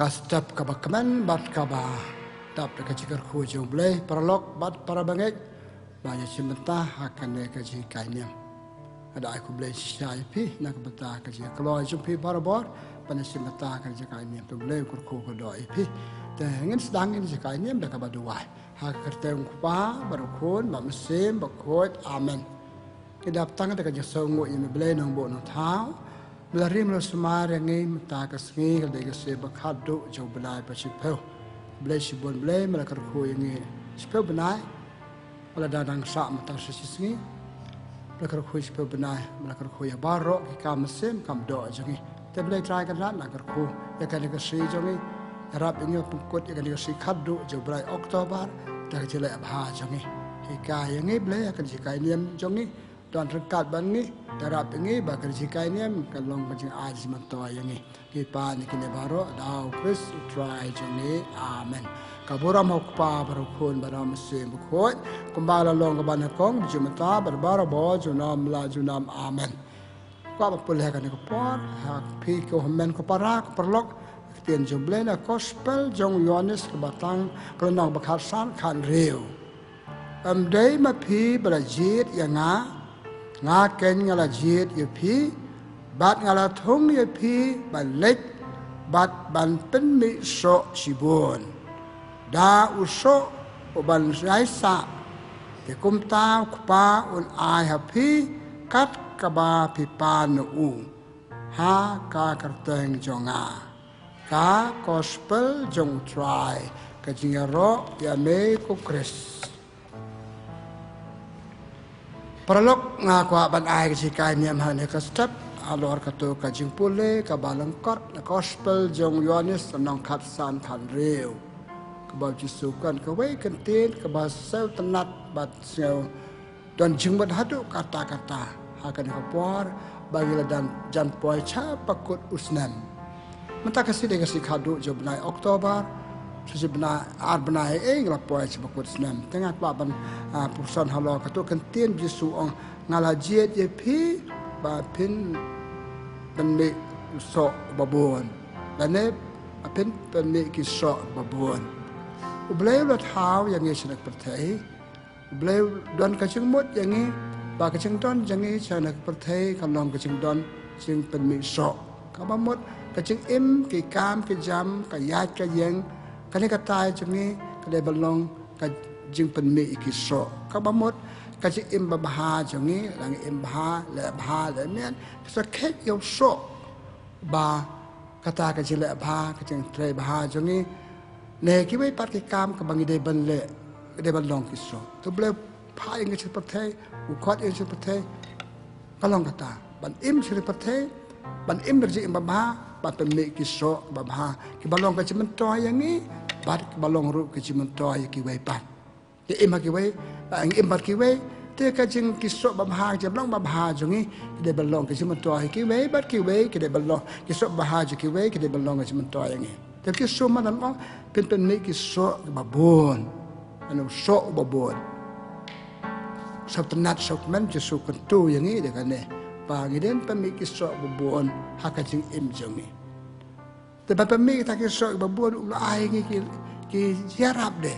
step kabakaman bat kaba tap kajikar khu jomble paralok bat para bangek banyak cimentah akan kaji kainnya ada aku boleh syai pi nak betah kaji kalau jumpi barabor banyak cimentah kaji kainnya tu boleh kurku kedoi pi dan ingin sedang ini kainnya mereka berdua hak kerteng kupa barukun mesim bakut amen kedap tangan kaji songo ini boleh nombor notau Melari melusumar yang ini mentakasngi kalau dia sebab kado jauh benai pasipau, belai sibun belai melakar ku yang ini sipau benai, malah dadang sak mentakasngi, melakar ku sipau benai melakar ku ya barok kita mesin kam doa jangi, tapi belai try kan lah melakar ku ya kan dia kasih jangi, harap ini pengkut ya kan dia kasih kado jauh benai Oktober, dah jelek abah jangi, hika yang ini belai akan jika ini jangi. Dan rekat bani darab ini bakal jika ini kalau macam aji mentua yang ini kita ni kini baru dah Chris try jeni amen kabura mau kupa berukun pada mesin berukun kembali long ke bani kong jumata berbara bawa junam la junam amen kau boleh kan ikut hak pi kau men kau para kau perlok tian jumblena gospel jong Yohanes ke batang perenang bekhasan kan riu day mapi berajit yang ngaken ngala jit yepi bat ngala thong yepi ban lek bat ban pen mi so sibon da uso ban raisa te kum ta kupa un ai happy kat kaba pipan u ha ka karteng jonga ka gospel jong try ka jingaro ya me ko kris Perlok ngaku aban ai jika ni amhan ke step alor katu kajing pule ka balangkot na gospel jong Yohanes nong khat san khan reu ka ba jisu kan ka wei kan tin ka ba sel tenat bat sel dan jing bat hadu kata-kata akan ka por bagi dan jan poi cha pakut usnan menta kasih de kasih kadu jo benai Oktober sejebna arbana la poi sebakut senam tengah paban pusan halo katu kentien bisu ong ngalajiet ye pi ba pin penni so babon dane pin penni ki so babon ubleu lat haw yang ye senak pertai ubleu don kacing mut yang ni ba kacing don yang ni senak pertai kalong kacing don sing penni so kabamut kacing im ki kam ki jam ka yat ka yeng Kani kata jengi kadai balong kajing penmi ikiso kabamot kajing im baha jengi lang im baha le mian sakit yo so ba kata kajing le baha kajing tre baha jengi ne kiwe pat kam kabangi de banle de balong kiso to ble pa ing seperti ukot ing seperti kalong kata ban im seperti ban im berji im baha ban penmi kiso baha ki balong kajing mentoy yang ni bat balong ru ke cimentoy ki wei pat ye im ki wei ang im bat ki wei te ka jing ki so ba ha je blong ba ha jungi de balong ke cimentoy ki wei bat ki wei ke de balong ki so ba ha je ki wei ke de balong ke cimentoy ngi te ki so man ong pen ni ki so ba bon anu so ba bon sabtanat sok men je so kan tu yang ni de kan ne pa ngi den pen ni ki so ba bon ha ka jing im jungi Tapi pemik kita kisah babon ulah ai ki jarab deh.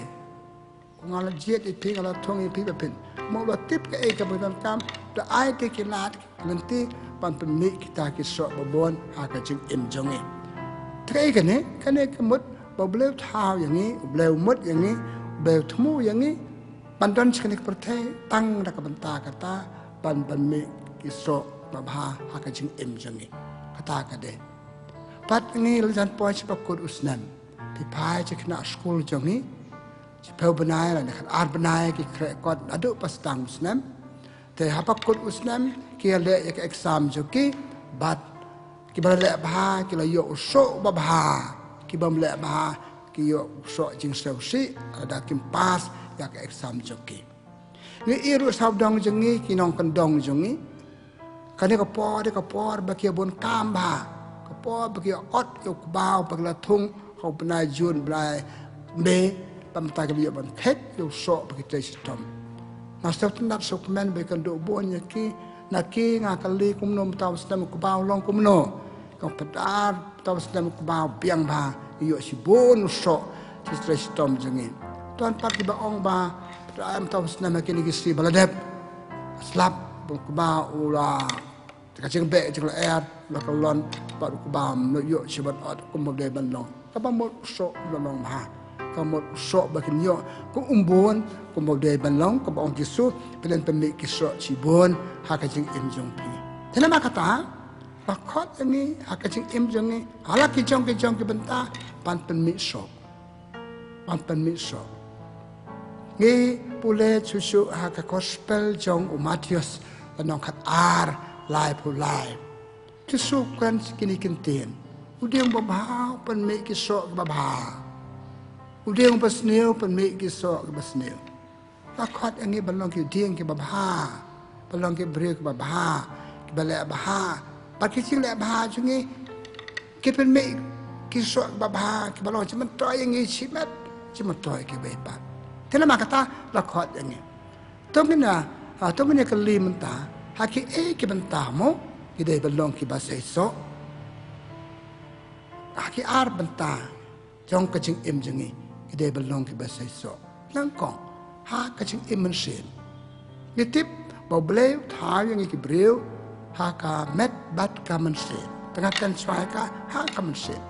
Ngala jet itu ngala thong itu bepin. Mau lah tip ke eka betul kam. Dah ai ke kilat nanti pan pemik kita kisah babon agak jeng imjongi. Terakhir kan kemut bablew thau yang ni, bablew mut yang ni, bablew temu yang ni. Pandan sekenik pertai tang dak bentar kata pan pemik kisah babha agak jeng imjongi. Kata kade. Pat ni lejan poi sepakut usnan. Pipai je kena school jongi. Sepau benai lah kan ar benai ki krekot aduk pas tang usnan. Te hapakut usnan ki le ek exam joki bat ki bale bah ki la yo so babha ki bam le bah ki yo so jing sausi ada kim pas ya ke exam joki. Ni iru sabdong jongi ki nong kendong jongi. Kani ka por ba ki bon kamba. Po bagi ot yo kubau bagi la thung kau penai jun belai me pamtai ke ban khet yo so bagi tei sistem master tendat sok men bagi kan do bon yaki naki ngakali kumno taw sistem kubau long kumno tong pedar tahu sedang kebau biang ba iyo si bon sok si stress tom jengi tuan pat di baong ba am tahu sedang makin isi baladep slap kebau ula kacang bek jeng air la kalon pat kebau iyo si bat at kumode banlong kabamot sok banlong ha kamot sok bakin yo ko umbon ko model banlong ko bong kisu pelen pemik kiso cibon hakajing imjong pi tena makata pakot ini hakajing imjong ni ala kijong ke benta pan pemik sok ngi pule susu haka gospel jong Matius banong khat ar lai pu lai kisu kan kini kinten udiang babau pemik kiso babau udiang pasneu pemik kisok pasneu takot ini balong ki udiang ki babha balong ki brio ki babha ki balek babha paki sing lek babha jungi ki pemik kisok babha ki balong cuma toy yang cimet cuma toy ki bepat tena makata lakot ini tongina kali menta haki ki bentamo ki dei balong ki basaiso haki ar benta jong kacing im jungi dia belong ke bahasa Isok. Langkong, kacing iman sen. Nitip, bau beliau, tahu yang iki beliau, ka met bat kaman sen. Tengahkan suai ka, kaman sen.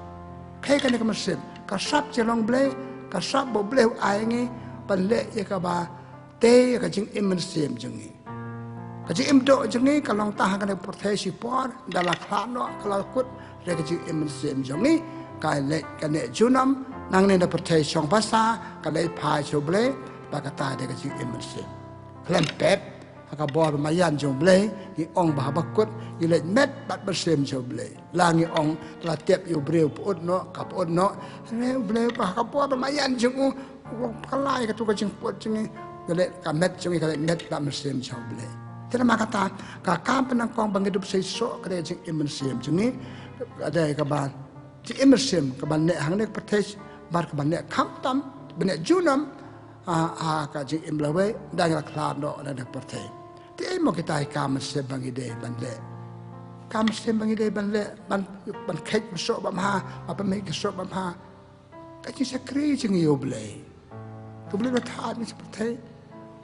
Kaya kan kaman sen. Kasap jelong beliau, kasap bau beliau ayangi, panlek ya ka ba, te kacing iman sen jengi. Kacing imdok jengi, kalau tahan kan proteksi por, dalam klano, kalau kut, dia kacing iman sen jengi, kaya lek kena junam, nang ni dapat cai song pasar, kadai pay coble, bakata dia kecil emersi. Klempet, agak bor mayan coble, ni ong bahabakut, ni lek met bat bersem coble. Langi ong telah tiap yu breu puut no, kapuut no, breu bah bor mayan jengu, kalai katu kecil puut jengi, lek kamet jengi kadai met bat bersem coble. Tidak makata, kakam penangkong bangidup seisok kadai kecil emersi jengi, kadai kabar. Ci emersim kaban nek hang nek pertes bar kaban nek kamtam benek junam ka jing imlawe dang klad no nek pertes ti mo kita ka mesem bangi de banle ka mesem bangi de banle ban kek so ba ma apa me so ba ma ka ci sakri jing yo ble to ble ta ni pertes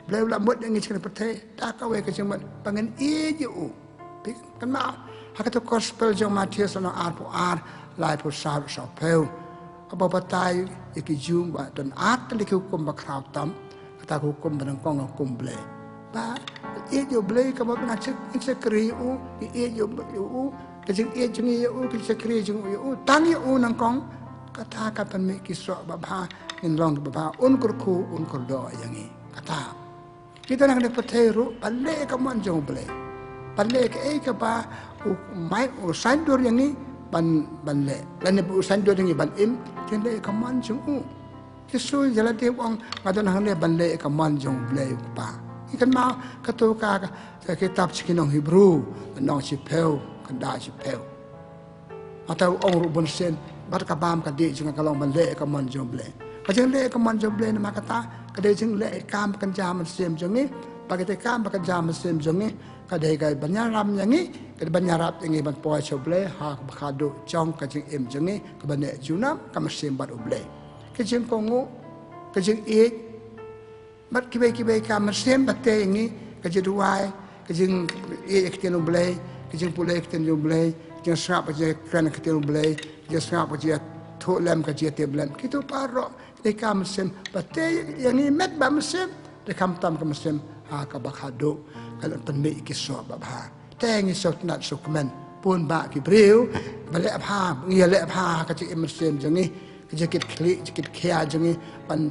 ble la mod ngi ci pertes ta ka we ka jing bangen e ju kan ma hakato gospel jong Matius no ar po ar lai pu sa peu apa batai iki jum ba dan at li hukum ba kraw tam kata hukum benang kong hukum ble ba e jo ble ka ba na chek sekri u e jo u ka jing e jing u ki sekri jing u tang u nang kong kata ka pan me ki so ba ba in long ba ba un kur khu un kur do yang ni kata kita nang de pateru palle ka mon jong ble palle ka e ka ba mai u san dur yang ni ban le lan ne usan do ngi ban im ken le ka man jung u kisu jala te ong ngadon hang le ban le ka man jung ble pa ikan ma ka to ka kitab chikinong Hebrew nong chi peu kan da chi peu atau ong ru bon sen bar ka bam ka de jung ka long ban le ka man jung ble ka jung le ka man jung ble na makata ka de jung le kam kan jam sem jung ni pagate kam kan jam sem jung ni kadai kai banyaram yangi kadai banyarap yangi ban poa choble ha bakado chong kajing im jangi kabane junam kamasem bat uble kajing kongu kajing e bat kibai kamasem batte yangi kajing duai kajing e ekten uble kajing pule ekten uble kajing srap aja kan ekten uble kajing srap aja tholem kajing teblan kitu paro de kamasem batte yangi met bamasem de kamtam kamasem ha kabakado kalau penmik kisah babha tengi sot nat sukmen pun ba ki breu balek bha ngia lek bha ka ci emersen jengi kejekit klik jekit khia jengi ban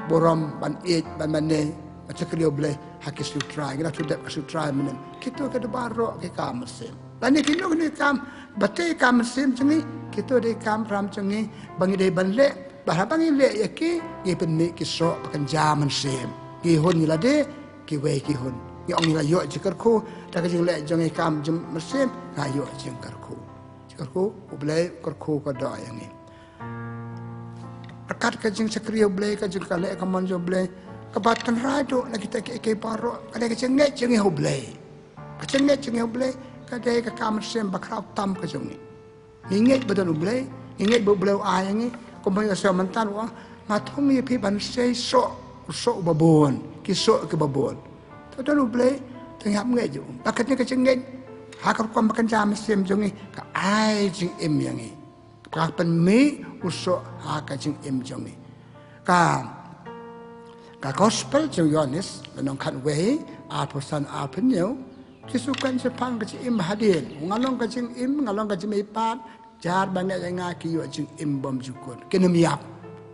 borom ban e ban mane macam krio ble hakis sutra ngira tu dep sutra menen kitu ke baro ke kam sem lan ni kinu ni kam bate kam sem jengi kitu de kam ram jengi bangi de ban le bah bangi le yaki ye penmik kisah pakan jaman sem ki hon ni lade ki wei ki hun ki ong la yo jikar ko ta ka jing le jong e kam jum mesim ga yo jikar ko ublai kar ko ka da yang ni akat ka jing sakriyo blai ka jing ka le ka man jo blai ka batan ra do la kita ke paro ka le ka jing nge jing ho blai ka jing nge jing ho blai kadai ka kam sem bakrau tam ka jong ni nget betul boleh nget boleh ai ngi ko ba ya sementan wa ma thong ni pi ban sei so babon ki so ke babon betul boleh tengah nget ju bakatnya ka nget hakar ko makan jam sem jong ni ka ai jing em yang ni ka pen mi uso ha ka jing em jong ni ka gospel jong Yohanes menong kan we a pesan a penyo kisukan sepang ka im hadin ngalong ka jing im ngalong ka jing ipat jar banyak yang ngaki yo jing im bom jukun kenemiap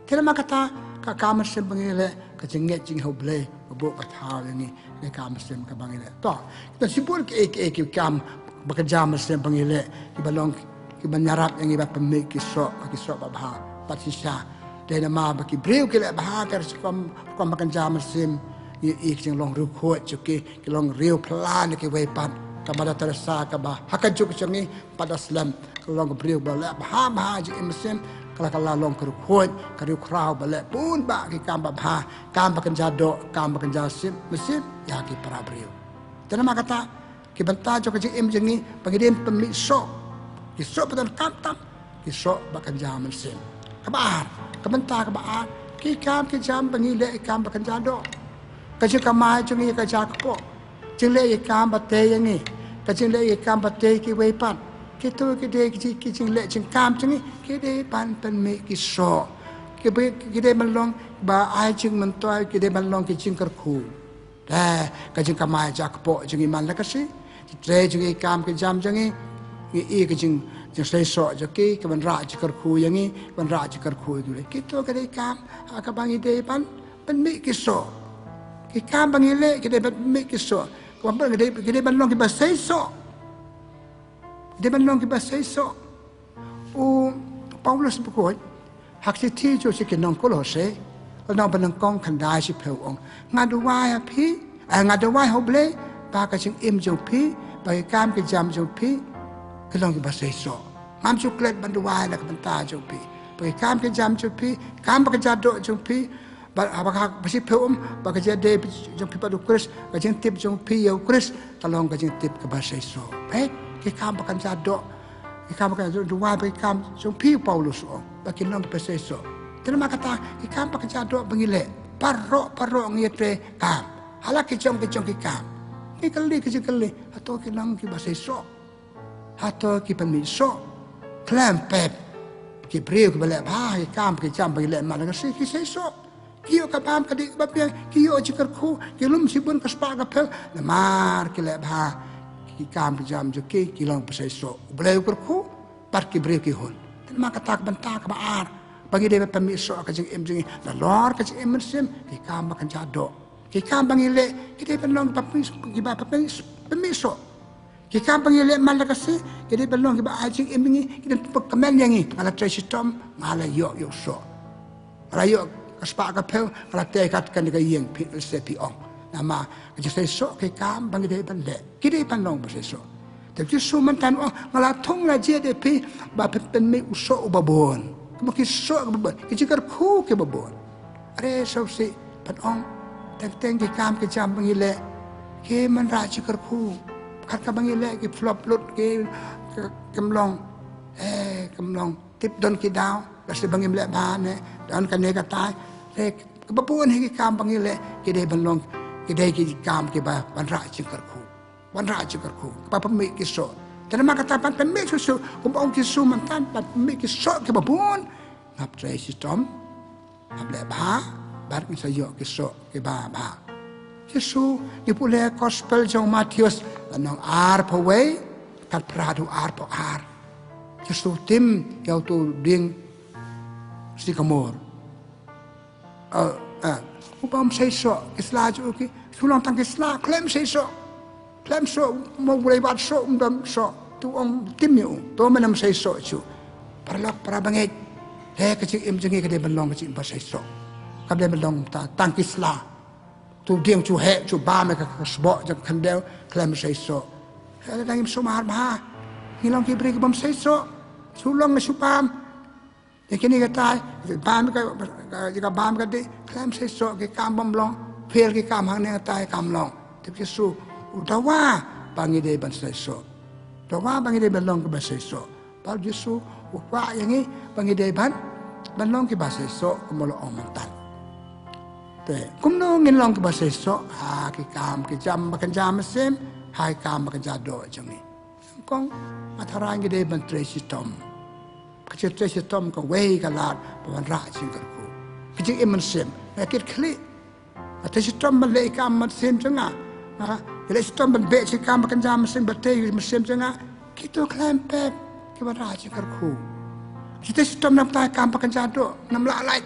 kena makata ka kam sem bangile ka jing nget jing hoble bo ka thau ni ne kam sem ka bangile to kita sibul ke kam bekerja sem bangile ki balong ki banyarap yang iba pemik ki so ba bha patisha de ma ba ki breu ki le bha ter kom bekerja sem ik jing long ru kho chuki ki long riu plan ki we pan kamada tersa ka ba hakajuk changi pada slam long breu ba la bha ji sem kala long kru khoi kru krau bale pun ba ki kam ba bha kam ba kanja do kam ba kanja sim mesim ya ki para breu tena makata ki banta jo ki im jengi pangidem pemi so ki so padan kam tam ki so ba kanja mesim kabar ka banta ka ba ki kam ki jam bangi le kam ba kanja do ka ji kamai jengi ka ja ko jing le kam ba te yangi ka jing le kam ba te ki we pan ki tu ki de ki jing le jing kam jengi ki de pan pen me ki so ki de man long ba ai jing man toy ki de man long ki jing kar khu da ka jing kamai ja ko jing man la ka si tre jing kam ki jam jengi ki jing sei so jo ki ban ra ji kar khu yangi ban ra ji kar khu du le ki to ka de kam ka bang ide pan pen me ki so ki kam bang ile ki de me ki so ko ban ki de ban long ki ba sei so de ban long ki ba sei so o Paulus bukoi hak si ti jo si ki nong ko lo se nong ban kong kan dai si pheu ong nga do wa ya phi nga do wa ho ble ba ka ching im jo phi ba ki kam ki jam jo phi ki long ki ba sei so ngam chu klet ban do wa la ka ban ta jo phi ba ki kam ki jam jo phi kam ba ka ja do jo phi ba ka ba si pheu ba ka ja de jo phi pa do kris ka ching tip jo phi yo kris ka long ka ching tip ka ba sei so pe ki kam ba kan ja do ki kam ba do wa ba kam jo phi Paulus o ba ki long pa sei so tena makata ki kam ba kan ja do bangile parro ngite kam hala ki chong ki kam ni kali atau ki lang ki ba sei so atau ki pa mi so klam pep ki breu ki bale ba ki kam ki jam bangile ma la ki sei so kiyo ka pam ka dik ba pia kiyo jikar khu ki lum sibun ka spa ka pel na mar ki le ba ki kam ki jam jo ki long pa sei so breu kur khu par ki breu ki hol tena makata ka banta ka ba ar bagi de pa mi so ka jing em jing na lor ka jing em sim ki kam ba kan ja do ki kam bangile ki de belong pa ki ba pa mi so ki kam bangile mal ka si ki de belong ki ba a jing em ngi ki de pa kamen yang ngi ala tracy tom ala yo so ala yo ka spa ka pel ala te kat kan ka yeng pi se pi ong nama ka ji so ki kam bangile ban le ki de ban long ba se so te ji so man tan ong ala thong la je de pi ba pen mi uso ba bon ki so ba bon ki ji kar khu ki ba bon are so si pan ong teng ki kam ki jam bangile ki man ra ji kar khu kat ka bangile ki flop lut ki kamlong tip don ki daw kasi bangim le ba ne don ka ne ka tai ke ba pun ki kam bangile ki de balong ki de ki kam ki ba ban ra ji kar khu pa pa mi ki so tena makata pan pa mi so kum ong ki su man tan pa mi ki so ki ba pun ngap tre si tom ngap le ba bar ki sa yo ki so ki ba Yesu ni pule gospel jong Matius anong ar pa way kat prado ar pa ar Yesu tim yaw tu ding si kamor upam say so isla jo ki sulang tang isla klem say so mo bulay bat so so tu ong tim yo to manam say so chu para bangit ka chi im jingi ka de balong ka chi ba say so ka de balong ta tang isla tu dieng chu he chu ba me ka sbo ja kan de klem say so ha dang im so mar ba hilong ki bri bam say so su long na su pam de kini ka tai bam ka bam ka de klem say so ki kam bam long phel ki kam hang ne tai kam long te ki su utawa bangi de ban say so Doa bagi dia belong ke bahasa esok. Paul Yesus upah yang ini bagi dia belong ke bahasa esok kemula omontan. Kumno ngin long ke bahasa esok ke kam ke jam makan jam mesin hai kam makan jado jangi. Kong mataran ke dia menteri sistem. Kecil sistem ke way kalat pawan rak singkarku. Kecil iman sim. Kekit klik. Atau sistem balik kam mesin jangan. Bila sistem berbeza sikam makan jam mesin berteh mesin jangan. Kita kelempet ke pawan rak singkarku. Kita sistem nak tay kam makan jado nam lalai.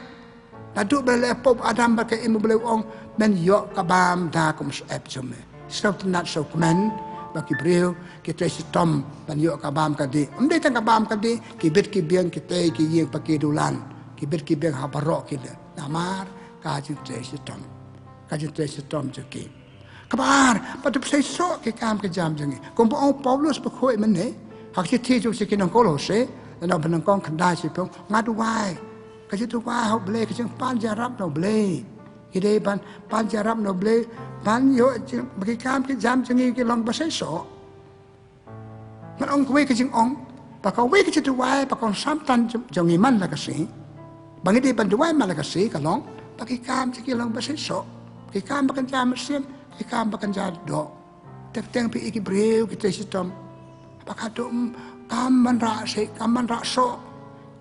Daduk boleh pop Adam pakai ilmu boleh orang men yok kabam dah kum sep cuma. Sebab tenat so kemen bagi beliau kita sistem dan yok kabam kadi. Amdai tang kabam kadi kibit kibiang kita kiyeng pakai dulan. Kibit kibiang habarok kita. Namar kajin sistem. Kajin sistem jeki. Kabar pada saya sok ke kam ke jam jangi. Kumpu orang Paulus berkoi mana? Hak citi tu sekian Kolose dan orang penangkong kendai sipong ngadu wai. Kasi tu wah boleh kasi panjarap no boleh. Kita panjarap no boleh. Pan yo bagi kam ke jam jangi ke long bahasa so. Man ong kue kasi ong. Pakau kue kasi tu wah pakau samtan jangi man lah kasi. Bagi dia bantu wah man lah kasi kalong. Bagi kam jangi long bahasa so. Bagi kam bakan jam mesin. Bagi kam bakan jado. Teng pi iki breu kita sistem. Pakau tu kam man rak se kam man rak so.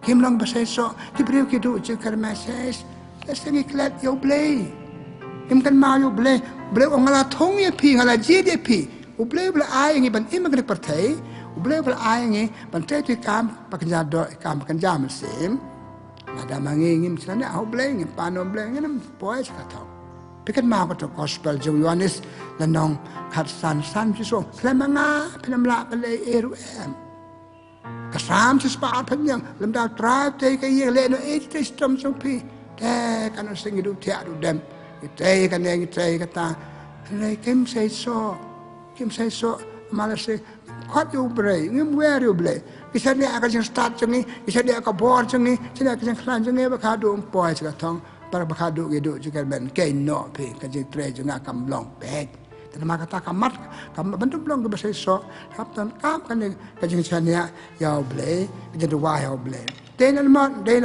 Kim lang bahasa so, diberiu kidu jekar meses, lesengi klat yo blay. Kim kan mau yo blay ongala thong ye pi ngala je de pi. U blay ai ngi ban imagre partai, u blay ai ngi ban te tu kam pakan do kam pakan jam sim. Ada mangi ngim sana au blay ngi pano blay ngi nam poe sakatau. Pikan mau ko gospel jo Yohanes lanong khat san so, klemanga penamla pelai eru em. Kasam sesepat penyang lemdah drive teh kaya leno sistem sumpi teh kan sing hidup tiak du dem teh kan yang teh kata lei kim say so malah se kuat you bray ngim where you blay kisah dia akan yang start jangi kisah dia akan board jangi kisah dia akan kelan jangi bakadu umpoi sekatong para bakadu hidup juga ben kay no pi kajing teh jangan akan long bed. Dan maka kata kamat, kamat bentuk belum ke bahasa so, kapten kap kan kajing chania ya boleh, jadi wah ya boleh. Dan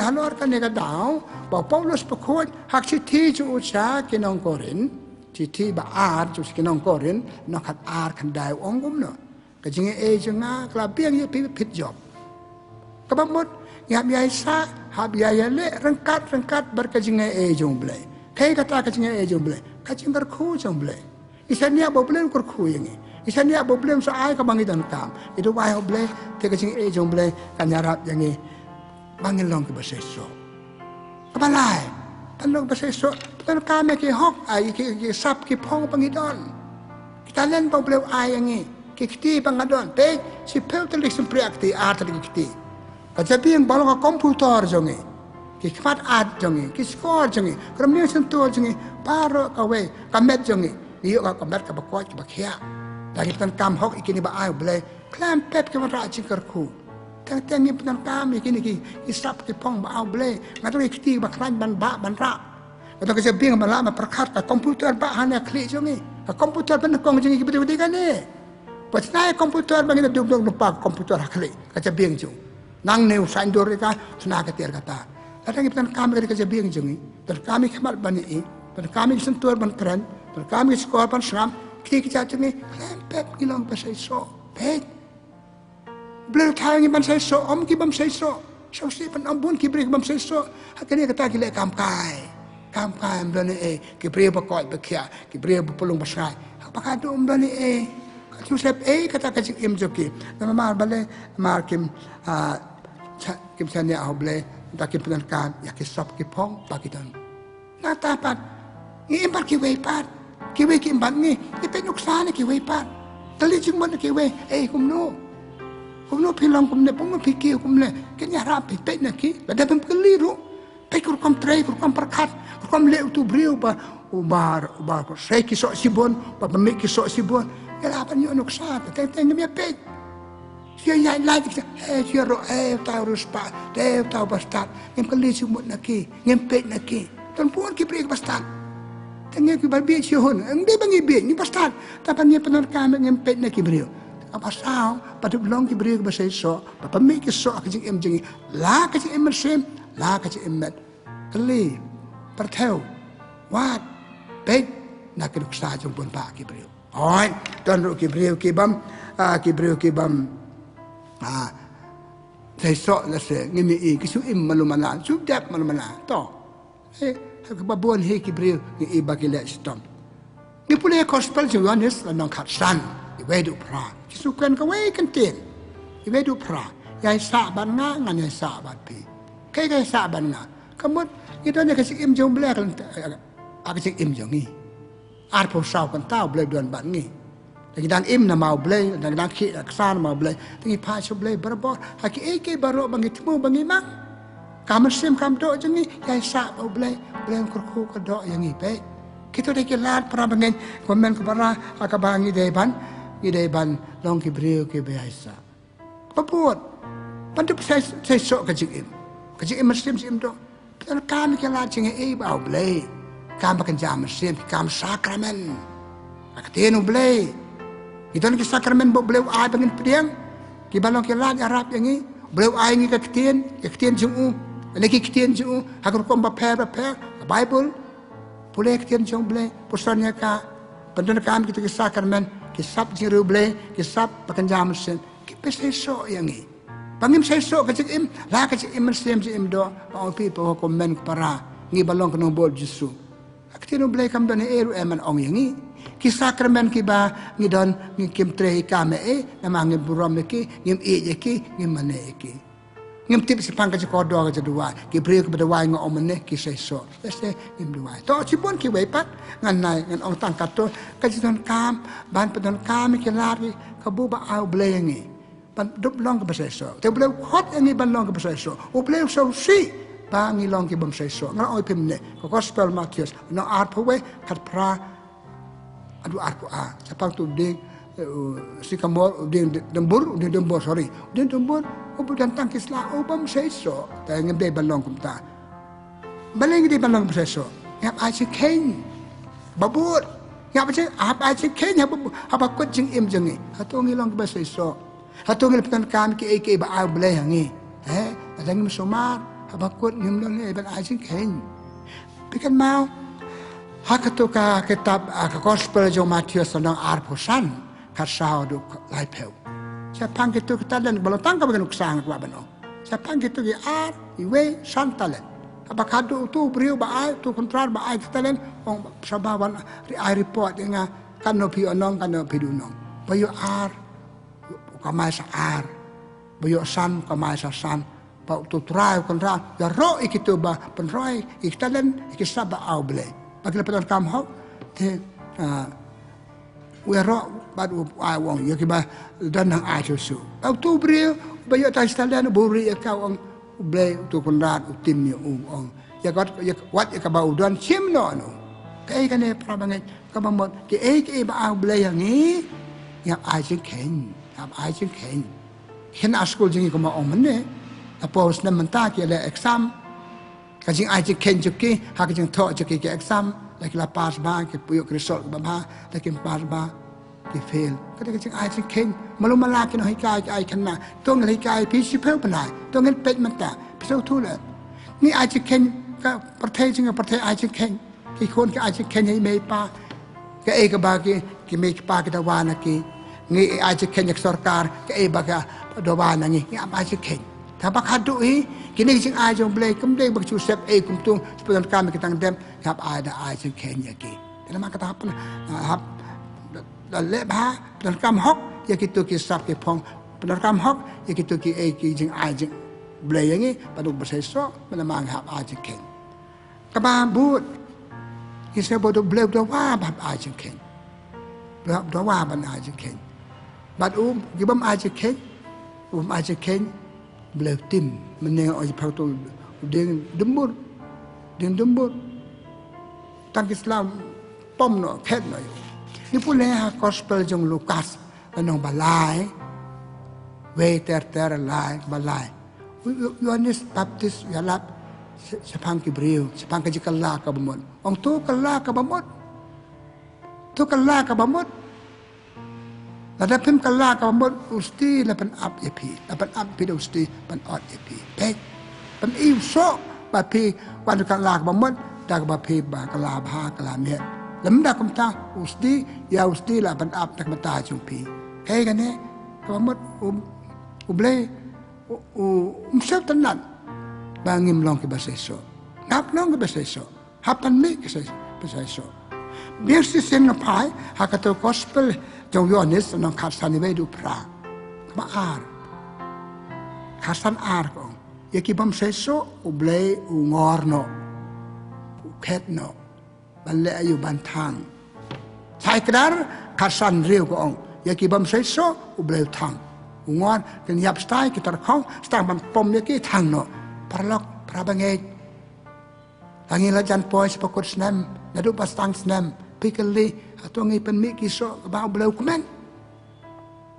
halor kan dia kata, bahwa Paulus berkut hak citi cuaca kinong korin, citi baar cuaca kinong korin, nak hat ar kan dah ongum no. Kajing jenga kelabiang ya pit job. Kabamut ya biasa, biaya le rengkat berkajing jong boleh. Kayak kata kajing jong boleh, kajing berku jong boleh. Isanya boleh kurku yang ini. Isanya boleh soal kebangitan kam. Itu wahai boleh tegak sing jong boleh kanyarap yang ini bangin long ke bahasa so. Kebalai, pandang bahasa so. Pan kami ke hok ai ke sap ke pong pangidon. Kita len boleh ai yang ini. Kiti pangadon. Pe si pel telik sempri akti art telik kiti. Kajabi yang balong ke komputer jong ini. Ki kmat art jong ini. Ki score jong ini. Kemudian sentuh jong ini. Paro kawe kamet jong ini. Iyo ka kamat ka bakot ka bakya. Lagi petan kam hok ikini ba ayo boleh klam pep ke mara cikarku. Tang ni petan kam ikini ki isap ki pong ba ayo boleh. Ngato ikti ba kran ban ba ban ra. Ngato ka sebing ba lama perkat ka komputer ba hanya klik jongi. Ka komputer ban kong jongi ki betul kan ni. Pas naik komputer ba ngina duduk lupa komputer klik ka sebing jong. Nang ne usain dor ka suna ka tiar kata. Lagi petan kam ka sebing jongi. Dan kami kemal bani dan kami sentuh ban keren. Kami sekolah pan seram, kita cakap ni lempet kilom pasai so, pet. Beliau tahu ni pasai so, om ki bam pasai so, so si pan ambun ki beri bam pasai so. Akhirnya kata kita kam kai beliau ni ki beri bakot berkia, ki beri berpulung besar. Apakah tu beliau ni Kalau saya kata kacik im joki, nama balik markim kim sana au balik, takim penangkan, ya kisap kipong pakitan. Natapat, ngimpat kiwepat. Kiwe kimbat ni, ipet nuksana kiwe pat. Tali cingman kiwe, kumno pilang kumne, pungno pikir kumne, kenya rapi, pet naki, ada pemkeliru, pet kurkam tray, kurkam perkat, kurkam le utu beriu ubar, saya kisok sibon, pemik kisok sibon, kelapan yo nuksana, teng dia pet. Siya lagi kita, siya ro, tahu ruspa, tahu bastat, ngem keli cingmut naki, ngem pet naki, dan puan kipri bastat. Tengah ke barbie sihon, ang di bangi bin, ni pastat. Tapan niya penerkam ngempet na kibriyo. apa sao pada belong ki beri ke bahasa so papa mi ki so ka jing em jing la ka jing em sem la ka jing em met kali pertheu wat bet nak ke sa jong pun pa ki beri oi don ru ki beri ki bam sai so la se ngi mi ki su im malumana su dap malumana to ka babon he ki beri ki ba ki le stom ni pule gospel Yohanes la nong khat san i we du pra ki su kan ka we kan tin i we du pra yai sa ban nga ngan yai sa ban pi kai kai sa ban nga kamut i don ka si im jong ble kan ka si im jong ni ar po sao kan tao ble don ban ni lagi dan im na mau ble dan ki san mau ble tingi pa so ble barbo ha ki ke baro bangi tmu bangi mak kam sim kam do jeng ni yai sa mau ble kur ku ka do yang ni pe kita dah kelat para bangen komen ke para akabang ide ban long ki brio ki biasa papuat pantup saya sok kajik im muslim do dan kan kelat jeng bau ble kam bakan jam muslim kam sakramen akatenu ble itu ni sakramen bo ble ai bangen pediang ki balong kelat arab yang ni ble ai ni ka ketien jung lagi ketien jung hakor kom ba per bible boleh ketien jong boleh pusannya ka pendana kam kita kisah karmen kisap jiru boleh kisap pakan jam sen kita seso yang ni pangim seso kecik im la kecik im muslim im do all people komen para ngi balong kenong bol jisu ketien boleh kam dan eru eman ong yang ni kisah karmen kiba ngi don ngi kim tre kame nama ngi buram ki ngim ki ngim mane ki ngim tip si pangka si kodo ka dua ki beri kepada wai ngo omene ki seso se ngim dua to cipun ki wepat ngan nai ngan ong tangkat to ka jiton kam ban pedon kam ki lari ka bu ba au blengi ban dup long ka seso te ble hot ngi ban long ka seso o ble so si ba ngi long ki bom seso ngan oi pimne ko gospel Matius no art po we kat pra adu art po a sapang tu ding si kamor dembur sorry dembur ubudan tangkis la ubam seso ta ngbe balong kumta baleng di balong seso yap a chi ken babur yap a chi ken hab ko jing im jing hatong ilong ba seso hatong il pekan kam ki ba a ble hangi adang somar hab ko ngim lo ne ba a chi ken pikan mau hakato ka kitab ka gospel jo Matius nang arposan kasau do lai peu siapang gitu kita dan balon tangka bagan uksang kwa bano siapang gitu ki ar iwe santalen apa kado tu beriu ba ai tu kontrar ba ai kita len ong sabawan ai report nga kano pi onong kano pi dunong bayo ar kamai sa ar bayo san kamai sa san pa tu trai kontra ya ro ikitu ba penroi ikitalen ikisaba au ble bagi lepas kam ho te we ro bad ai wong yo ki ba dan nang ai su au tu brio ba yo tai stalan buri ka ong ble tu konrat utim yo ong ya got ya wat ka ba udon chim no no kai ka ne pra bangai ka ba mot ki ba au ble yang ni ya ai jing ken ai jing ken askul jing ko ma ong mane apos na menta ki le exam ka jing ai jing ken ki ha ka jing tho ki exam like la pas ba ki puyo result ba ba like pas ba ki fail kada ka ai chi ken malum malaki no hikai ai kanna tong hikai pi si pel panai tong pet mata piso tu le ni ai chi ken ka parthai jing parthai ai chi ken ki kon ka ai chi ken hi me pa ka ka ba ki me pa ka wa na ki ni ai chi ken yak sarkar ka ba ka do ba na ni ai chi ken ta ba khadu hi kini jing ai jong ble kum de bak chu sep kum tu sepan kam ki tang dem hab ai da ai chi ken ya ki dalam kata apa hab le ba dan kam hok ya kitu ki sap ki phong dan kam hok ya kitu ki ki jing ai jing ble yang ni padu beseso menamang hab ai jing ken ka ba but ki se bodo ble do wa ba ai jing ken do wa ban ai jing ken bad ki bam ai jing ken ai jing ken ble tim meneng oi phau tu ding dembur tang Islam pom no khet no ni pule ha gospel jong Lukas anong balai we ter lai balai Yohanes Baptist yalap sepang ki brio sepang ka jikala ka bamot ong tu kala ka bamot Lada pim kala ka mot usti la pen up epi. La pen up pi usti pen ot epi. Pek. Pen iu so ba pi wan kala ka mot dak ba pi ba kala ba kala me. Lam dak kum ta usti ya usti la pen up tak mata chung pi. Kai kan ne ka mot ble sel tenan. Ba ngim long ki ba so. Ngap long ki ba so. Hapan mi ki ba so. Biar si sen ngapai hakato gospel jong yonis nang khasan ni du pra ma ar khasan ar ko ye ki bam se so u ble u ngor no u khet no ban le ayu ban thang sai krar khasan riu ko ong ye ki bam se so u ble thang u ngor ken yap stai ki tar khong stang ban pom ye ki thang no parlok prabange tangi la jan poi spokot snam na du pastang snam pikali atau ngi pen mi kiso ba blau kemen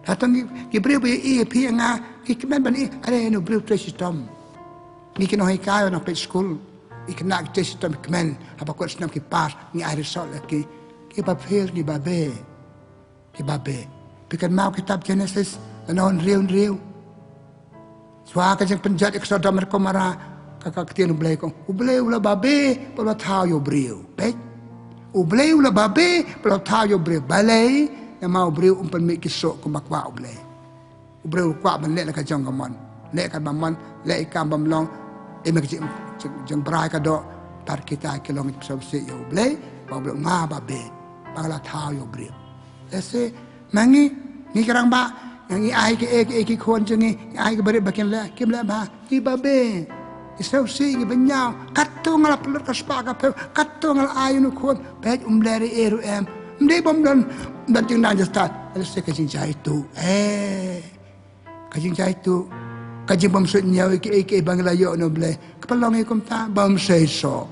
atau ngi brio bi e pi nga ki kemen ban i ale no brio tresistom ngi kino hai ka na pe school ikna tresistom kemen apa ko snam ki pas ngi air sol ki ba fel ni ba be pikan mau kitab Genesis non riu swa ka jeng penjat eksodom merko mara kakak tian blai ko blai ula ba be pa thao yo brio pe ublay ula babe pelo tayo bre balay na mau bre umpan mi kiso ko makwa ublay ubre kwa ban le ka jong gamon le ka bamon le ka bam long e me jeng brai ka do par kita kilong so se yo ublay ba ble nga babe pangla tayo bre ese mangi ni karang ba ngi ai ki khon jengi ai ka bare bakin le kim le ba ki babe isau sigi benyau katung ala pelur kaspaga pe katung ala ayunu kon pej umleri eru em mde bom dan jeng dan jastat ala se kajing jai tu kajing jai tu kajing bom se nyau ki bangla yo no ble kepalong e kom ta bom se so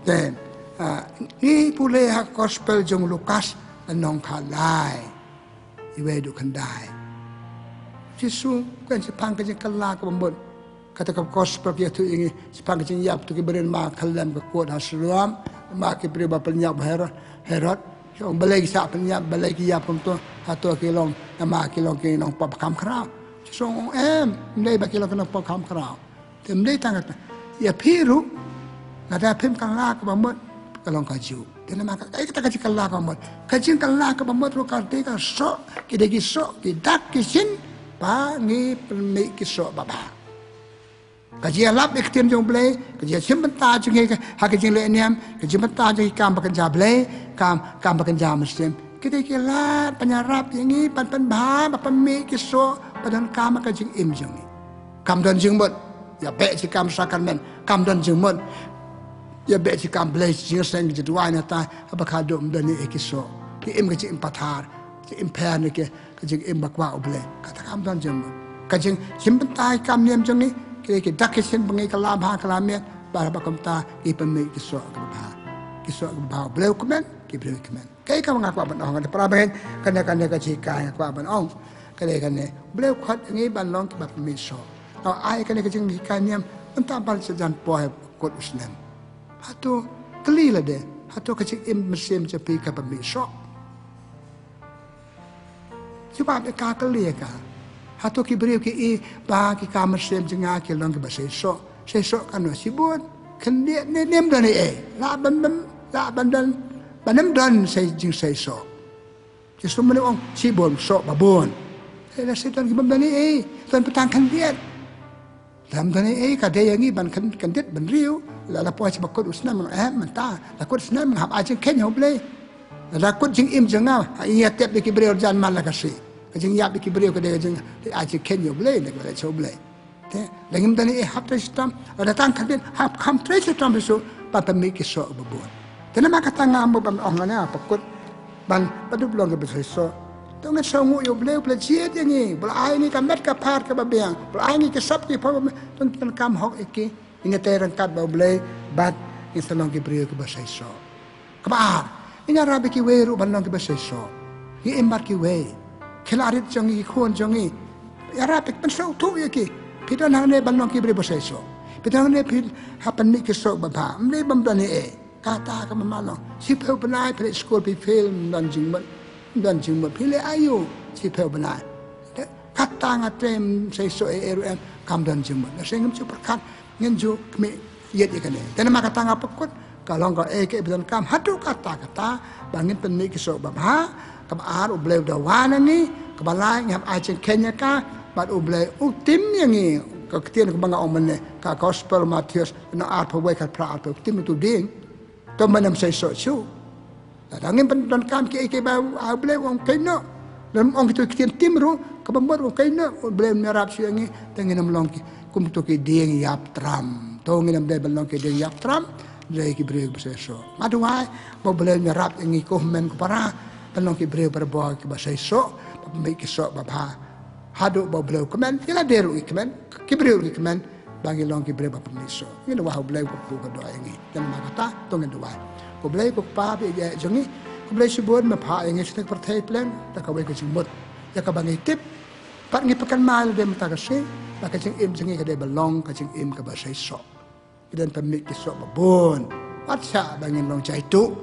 then ni pule ha gospel jong Lukas nong khalai iwe du kandai Jesu kan sepang kajing kala ka bombon kata kap gospel dia tu ini sepang kecing yap tu kiberen ma kalam ke kuat hasluam ma ke beri ba penyap herot so balai sa penyap balai ki yap tu atau kilong nama kilong ki nong pa kam kra so ndai ba kilong nong pa kam kra tem ndai tangat ya piru nada pem kan la ka bamot kalong kaju tena maka ai kita kajik kala ka bamot kajing kala ka bamot ro ka te ka so ki de ki so ki dak ki sin pa ngi permi ki so baba kajian lap ektian jong blay kajian simbenta jong ha kajian le niam kajian benta jong kam bekerja blay kam bekerja muslim kita kilat penyarap yang ini pan ba pan mi kiso padan kam kajian im jong kam don jong mot ya be ji kam sakan men kam don jong mot ya be ji kam blay jing seng ji duai na ta apa kadom don ni kiso ki im kajian pathar ki im pan ni ke kajian im bakwa blay kata kam don jong mot kajian simbenta kam niam jong ni ki dakisin bangi kalam ha kalamia bara bakom ta ki pemi kiso ka ba bleu kemen ki bleu kemen kai ka ngak ban ong para ben kana ka chika ka ban ong kale kane bleu khat ngi ban long ki ba pemi so au ai kane ka jing ka niam anta bal sejan poe kot usnem hatu kli la de hatu ka chik im mesim je ka pemi so sebab ka kli ka hatu ki beriu ki ba ki kamar sem jenga ki long ki ba se so kan no sibut kan dia nem dan la ban dan banam dan se jing se so ki sumen ong sibon so babon la se dan ki ban dan tan petang kan dia lam dan ka de yang ban kan dit ban riu la po se bakot usna man ta la kot usna man hab a jing ken hob le la kot jing im jenga ya tep ki beriu jan man la ka si kajing yap ki beriu ka de kajing aji ken yo ble ne ka so ble te lengim tani hap trestam ada tang kan hap kam trestam so pa pa mi ki so babon tena maka tanga mo ban ong na pakut ban padu blong ka so to ngat so ngu yo ble jie de ni bla ai ni ka met ka par ka ba beng bla ai ni ka sap ki pa ton kam hok iki ni te ran kat ba ble bat ni salong ki beriu ka ba so ka ba ina rabi ki we ru ban long ki ba so ni embar ki we khilarit jongi khon jongi yara pek pen so tu yaki pidan hane balong ki bre bosai so pidan ne pil hapan ni ki so ba mle bam dan kata ka mamalo si pe penai pre school pi film dan jing ban dan jumpa pilih ayu si pel benar kata ngatrem saya so ERUM kam dan jumpa saya ngem perkat ngenju kami yet ikan ni dan mak kata ngapakut kalau kau ke betul kam hadu kata bangin penik kisah babha kabar ublay dawana ni kabalay ngam aceng Kenya ka bad ublay utim yang ni keketian kebangga omen ka gospel Matius na art pawai ka pra art utim tu ding to manam sai so chu dangin pendan kam ke ba ublay wong Kenya dan ong kitu ketian timru kabambar wong Kenya ublay merap siang ni tengin amlong ki kum tu ki ding yap tram to nginam de balong ki ding yap tram Dai ki breu beseso. Maduai bo boleh nyerap ingi komen kupara pelong ki breu berboa ki beseso, pembai ki sok babha. Hadu bo boleh komen, ila deru ki komen, ki breu ki komen, bangi long ki breu bapa miso. Ini wah boleh ku doa ingi. Dan makata tongen doa. Ko boleh ku pa be ya jongi, ko boleh subun me pha ingi sitek pertai plan, tak kawai ku jumut. Ya ka bangi tip, pat ngi pekan mal de mata ka se, ba ka jing im jongi ka de belong ka jing im ka beseso. Dan pemik kisok babon atsa bangin long cai tu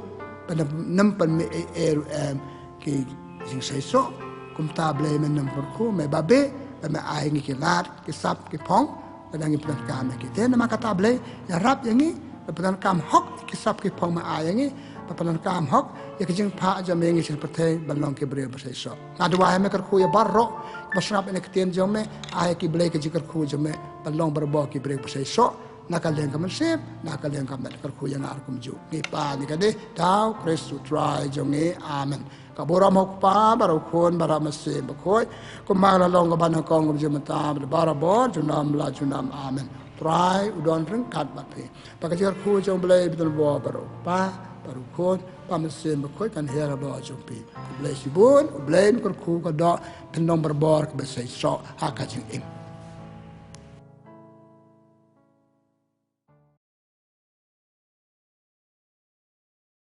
pada nampan me ERUM ki sing saiso kum table men nampur ku me babe me ai ngi kilat ki sap ki pong kadang ngi pedan kam ki ten ma kata table ya rap yang ni pedan kam hok ki sap ki pong ma ai yang ni pedan kam hok ya ki jing pha jam yang ngi seperti balong ki bre saiso adwa me kar ku ya barro basrap ene kiten jome ai ki ble ki jikar ku jome balong berbo ki bre saiso nakaleng ka mansip nakaleng ka matkar kuya na arkum ju ni pa ni kade tau Kristo try jonge amen kabura mo pa baro kon bara masse bakoy kumala long ka banang kong ju mata bara bor junam la junam amen try udon ring kat bape pakajar ku jong blay bitul bo baro pa baro kon pa masse bakoy kan hera bo jumpi blay sibun blay kur ku ka do penong berbor ka besai so hakajing im